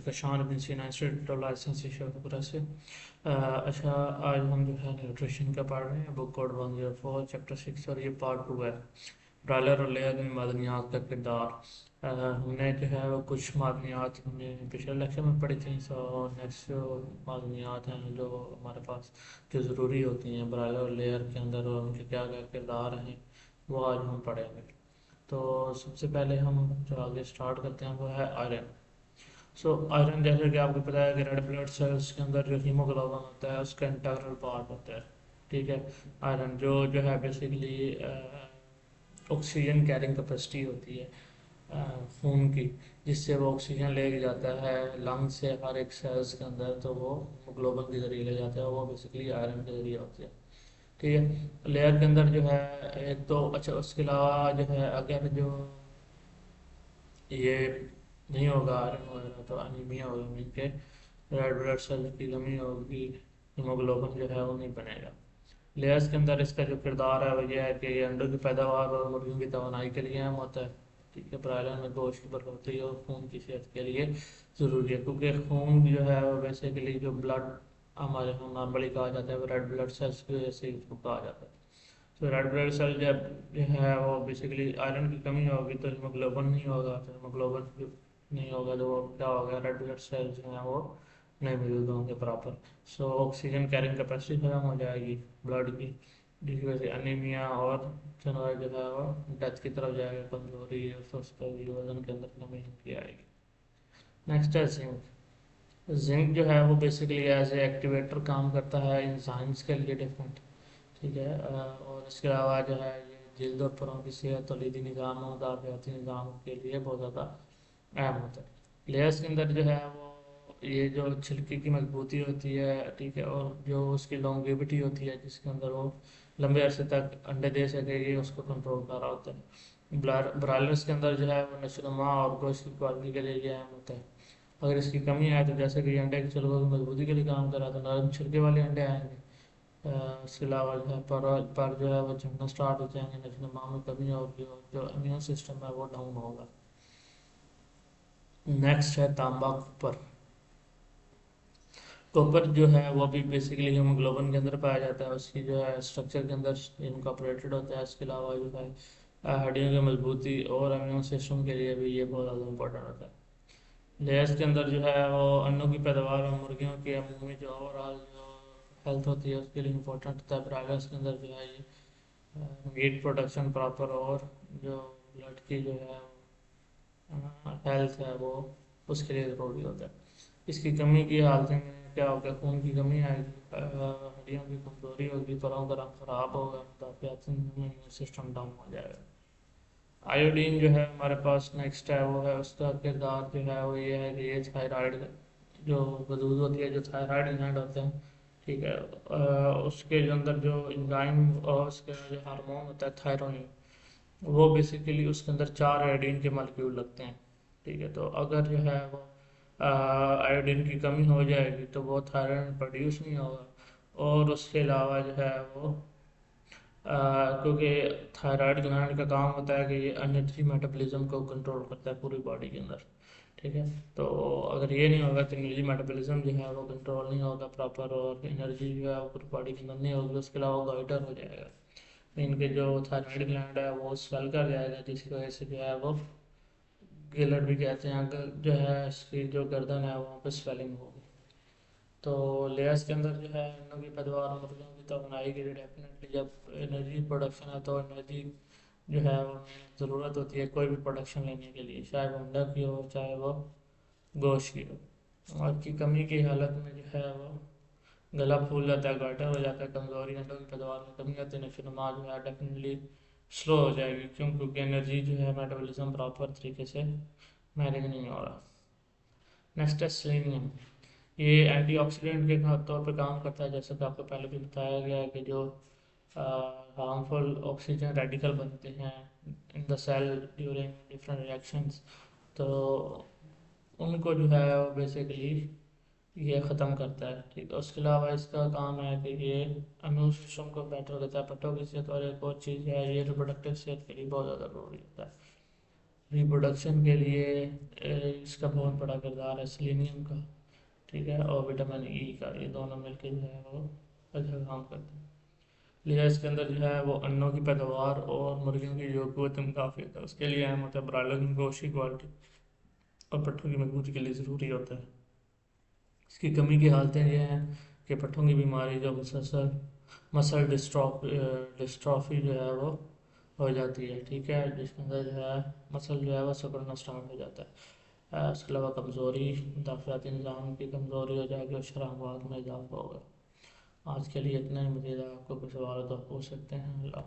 कशान बिन सीना institute of licence Sheikhpura से। अच्छा, आज हम जो है न्यूट्रिशन का पढ़ रहे हैं, बुक कोड 104 चैप्टर 6, और ये पार्ट 2 है। ब्रायलर और लेयर में मादनियात का किरदार। हमने जो है वो कुछ मादनियात हमने पिछले लेक्चर में पढ़ी थी। सो नेक्स्ट जो मादनियात हैं जो हमारे पास जो ज़रूरी होती हैं ब्रायलर और लेयर के अंदर, और उनके क्या क्या किरदार हैं, वो आज हम पढ़ेंगे। तो सबसे पहले हम जो आगे स्टार्ट करते हैं वो है आयरन। सो आयरन, जैसे कि आपको पता है कि रेड ब्लड सेल्स के अंदर जो हीमोग्लोबिन होता है उसका इंटीग्रल पार्ट होता है। ठीक है। आयरन जो जो है बेसिकली ऑक्सीजन कैरिंग कैपेसिटी होती है खून की, जिससे वो ऑक्सीजन लेके जाता है लंग से हर एक सेल्स के अंदर, तो वो हीमोग्लोबिन के जरिए ले जाता है, वो बेसिकली आयरन के जरिए होती है। ठीक है। लेयर के अंदर जो है एक तो अच्छा, उसके अलावा जो है अगर जो ये नहीं होगा आयरन वगैरह तो अनीमिया होगी, मीन के रेड ब्लड सेल की कमी होगी, हीमोग्लोबिन जो है वो नहीं बनेगा। लेयर्स के अंदर इसका जो किरदार है वो ये है कि ये अंडों की पैदावार और मुर्गियों की तवानाई के लिए अहम होता है। ठीक है। ब्रायलर में गोश्त की बढ़ोतरी और खून की सेहत के लिए ज़रूरी है, क्योंकि खून जो है वो बेसिकली जो ब्लड हमारे यहाँ नॉर्मली कहा जाता है वो रेड ब्लड सेल्स की वजह से इसको कहा जाता है। तो रेड ब्लड सेल जब जो है वो बेसिकली आयरन की कमी होगी तो हीमोग्लोबिन नहीं होगा, तो हीमोग्लोबिन नहीं होगा तो वो क्या होगा, रेड ब्लड सेल जो है वो नहीं मौजूद होंगे proper. So oxygen carrying capacity खत्म हो जाएगी ब्लड की, जिसकी वजह से अनीमिया और जानवर जो है वो डेथ की तरफ जाएगा, कमजोरी और सुस्ती, वजन के अंदर कमी की आएगी। नेक्स्ट है जिंक। जिंक जो है वो बेसिकली एज ए एक्टिवेटर काम करता है इंजाइम्स के लिए डिफरेंट। ठीक है। और इसके अलावा जो है ये जल्द और परों की सेहत, तौलीदी निज़ाम और दाफियाती निज़ाम के लिए बहुत ज़्यादा अहम होता है। लेयर्स के अंदर जो है वो ये जो छिलके की मजबूती होती है, ठीक है, और जो उसकी लॉन्गेविटी होती है जिसके अंदर वो लंबे अरसे तक अंडे दे सकेगी, उसको कंट्रोल कर रहा होता है। ब्रायलर्स के अंदर जो है वो नशोनुमा और गोश्त की क्वालिटी के लिए ये अहम होता है। अगर इसकी कमी आए तो जैसे कि अंडे के छिलकों की मजबूती के लिए काम कर रहा है तो नरम छिलके वाले अंडे आएंगे। इसके अलावा जो है पर जो है वो झड़ना स्टार्ट हो जाएंगे, नशोनुमा में कमी होगी और जो इम्यून सिस्टम है वो डाउन होगा। नेक्स्ट है तांबा कॉपर। कॉपर जो है वो भी बेसिकली हीमोग्लोबिन के अंदर पाया जाता है, उसकी जो है स्ट्रक्चर के अंदर इनकॉर्पोरेटेड होता है। इसके अलावा जो है हड्डियों की मजबूती और इम्यून सिस्टम के लिए भी ये बहुत ज़्यादा इंपॉर्टेंट होता है। लेयर्स के अंदर जो है वो अंडों की पैदावार और मुर्गियों की अमूमी जो ओवरऑल जो हेल्थ होती है उसके लिए इम्पोर्टेंट होता है। ब्रायलर्स के अंदर जो है ये मीट प्रोडक्शन प्रॉपर और जो ब्लड की जो है हेल्थ है वो उसके लिए ज़रूरी होता है। इसकी कमी की हालत में क्या होगा, खून की कमी आएगी, हड्डियों की कमजोरी होगी, परों का रंग खराब होगा, इम्यून सिस्टम डाउन हो जाएगा। आयोडीन जो है हमारे पास नेक्स्ट है, वो है उसका किरदार जो है वो ये है कि ये थायराइड जो वजूद होती है, जो थायराइड ग्लैंड होते हैं, ठीक है, उसके जो अंदर जो इंजाइम और उसके जो हार्मोन होता है थायरोइन, वो बेसिकली उसके अंदर 4 आयोडीन के मॉलिक्यूल लगते हैं। ठीक है। तो अगर जो है वो आयोडीन की कमी हो जाएगी तो वो थायराइड प्रोड्यूस नहीं होगा, और उसके अलावा जो है वो क्योंकि थायराइड ग्लैंड का काम होता है कि ये एनर्जी मेटाबॉलिज्म को कंट्रोल करता है पूरी बॉडी के अंदर। ठीक है। तो अगर ये नहीं होगा तो एनर्जी मेटाबॉलिज्म जो है वो कंट्रोल नहीं होगा प्रॉपर, और एनर्जी जो है वो पूरी बॉडी के अंदर नहीं होगी, उसके अलावा गाइटर हो जाएगा, इनके जो थायराइड ग्लैंड है वो स्वेल कर जाएगा, जिसकी वजह से जो है वो गिलट भी कहते हैं, अगर जो है इसकी जो गर्दन है वहाँ पे स्वेलिंग होगी। तो लेयर्स के अंदर जो है अंडों की पैदावार और मुर्गियों की तवानाई के लिए डेफिनेटली जब एनर्जी प्रोडक्शन है तो एनर्जी जो है वो ज़रूरत होती है कोई भी प्रोडक्शन लेने के लिए, चाहे वो अंडा की हो चाहे वो गोश्त की हो। और की कमी की हालत में जो है वो गला फूल जाता है, गाइटर हो जाता है, कमजोरी, अंडों की पैदावार में कमी आती है, नशोनुमा जो है डेफिनेटली स्लो हो जाएगी, क्यों, क्योंकि एनर्जी जो है मेटाबॉलिज्म प्रॉपर तरीके से मैनेज नहीं हो रहा। नेक्स्ट है सेलेनियम। ये एंटीऑक्सीडेंट के तौर पे काम करता है, जैसे कि आपको पहले भी बताया गया है कि जो हार्मफुल ऑक्सीजन रेडिकल बनते हैं in the cell during different reactions, तो उनको जो है वो बेसिकली ये ख़त्म करता है। ठीक है। उसके अलावा इसका काम है कि ये इम्यून सिस्टम को बेटर करता है, पट्टों की सेहत, और एक और चीज़ है ये रिप्रोडक्टिव सेहत के लिए बहुत ज़्यादा ज़रूरी होता है। रिप्रोडक्शन के लिए इसका बहुत बड़ा किरदार है सेलेनियम का। ठीक है, और विटामिन ई का, ये दोनों मिलकर जो है वो अच्छा काम करते हैं। लिहाजा इसके अंदर जो है वो अंडों की पैदावार और मुर्गियों की जो कुत काफ़ी होता है, उसके लिए अहम होता है ब्रायलर की गोश्त की क्वालिटी और पट्ठों की मजबूती के लिए ज़रूरी होता है। इसकी कमी की हालतें ये हैं कि पट्ठों की बीमारी जो मुसलसल मसल डिस्ट्रॉफी जो है वो हो जाती है। ठीक है, जिसके अंदर जो है मसल जो है वो सिकुड़ना स्टार्ट हो जाता है। उसके अलावा कमज़ोरी, मुदाफ़ाती निज़ाम की कमज़ोरी हो जाएगी और शराबात में इजाफा होगा। आज के लिए इतना ही। मज़ीद आपको कुछ सवाल तो पूछ सकते हैं।